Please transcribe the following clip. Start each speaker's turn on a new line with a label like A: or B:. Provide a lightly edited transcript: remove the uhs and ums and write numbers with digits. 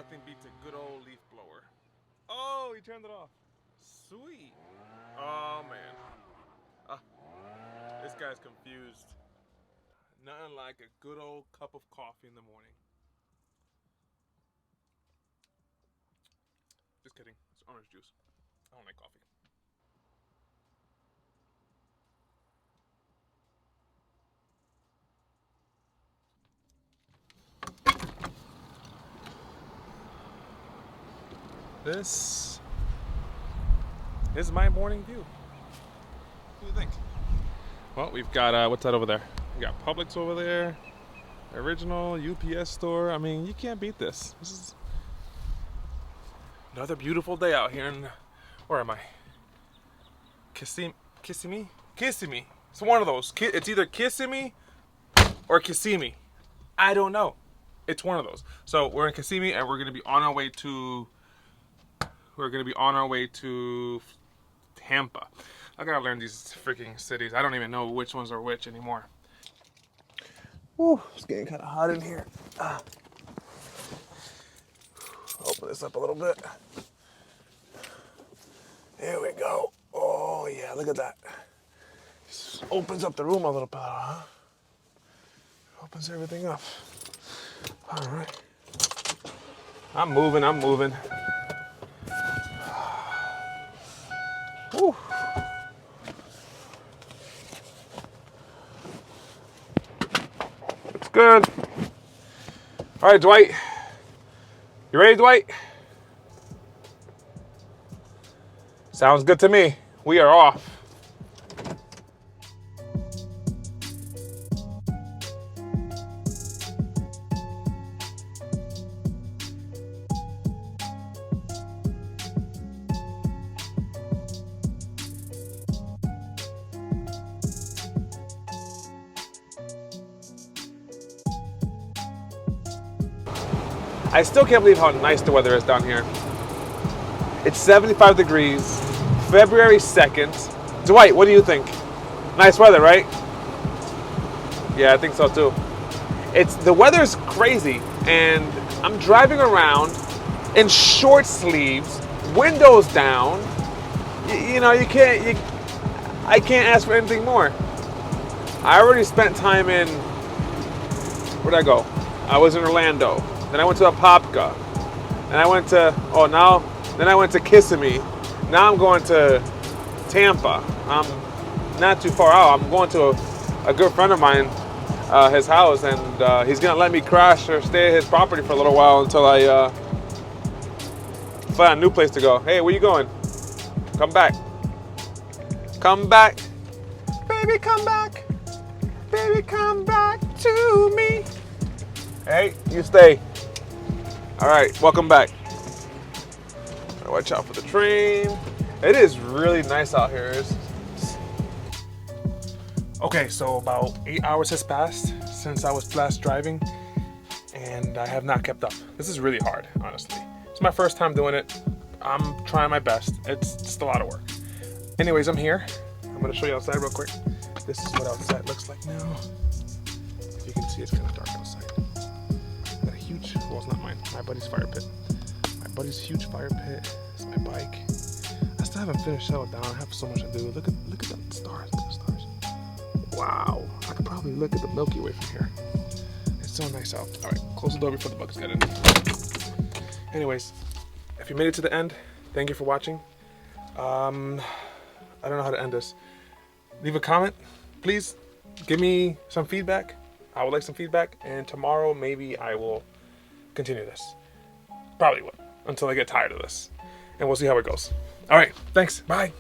A: Nothing beats a good old leaf blower. Oh, he turned it off. Sweet. Oh, man. Ah, this guy's confused. Nothing like a good old cup of coffee in the morning. Just kidding. It's orange juice. I don't like coffee. This is my morning view. What do you think? Well, we've got, what's that over there? We got Publix over there. Original UPS store. I mean, you can't beat this. This is another beautiful day out here in, where am I? Kissimmee? Kissimmee. It's one of those. It's either Kissimmee or Kissimmee. I don't know. It's one of those. So we're in Kissimmee and we're gonna be on our way to Tampa. I gotta learn these freaking cities. I don't even know which ones are which anymore. Woo, it's getting kind of hot in here. Open this up a little bit. There we go. Oh yeah, look at that. Just opens up the room a little bit, huh? Opens everything up. All right. I'm moving. Whew. It's good. All right, Dwight. You ready, Dwight? Sounds good to me. We are off. I still can't believe how nice the weather is down here. It's 75 degrees, February 2nd. Dwight, what do you think? Nice weather, right? Yeah, I think so too. The weather's crazy, and I'm driving around in short sleeves, windows down. I can't ask for anything more. I already spent time in, where'd I go? I was in Orlando. Then I went to Apopka. Then I went to Kissimmee. Now I'm going to Tampa. I'm not too far out. I'm going to a good friend of mine, his house, and he's gonna let me crash or stay at his property for a little while until I find a new place to go. Hey, where you going? Come back. Come back. Baby, come back. Baby, come back to me. Hey, you stay. All right, welcome back. Watch out for the train. It is really nice out here. Okay, so about 8 hours has passed since I was last driving, and I have not kept up. This is really hard, honestly. It's my first time doing it. I'm trying my best. It's just a lot of work. Anyways, I'm here. I'm gonna show you outside real quick. This is what outside looks like now. If you can see, it's kind of dark outside. Got a huge, well, it's not mine, my buddy's fire pit. My buddy's huge fire pit. It's my bike. I still haven't finished settling down. I have so much to do. Look at the stars. Look at the stars. Wow. I could probably look at the Milky Way from here. It's so nice out. All right, close the door before the bugs get in. Anyways, if you made it to the end, thank you for watching. I don't know how to end this. Leave a comment, please. Give me some feedback. I would like some feedback, and tomorrow maybe I will continue this. Probably will, until I get tired of this. And we'll see how it goes. All right, thanks. Bye.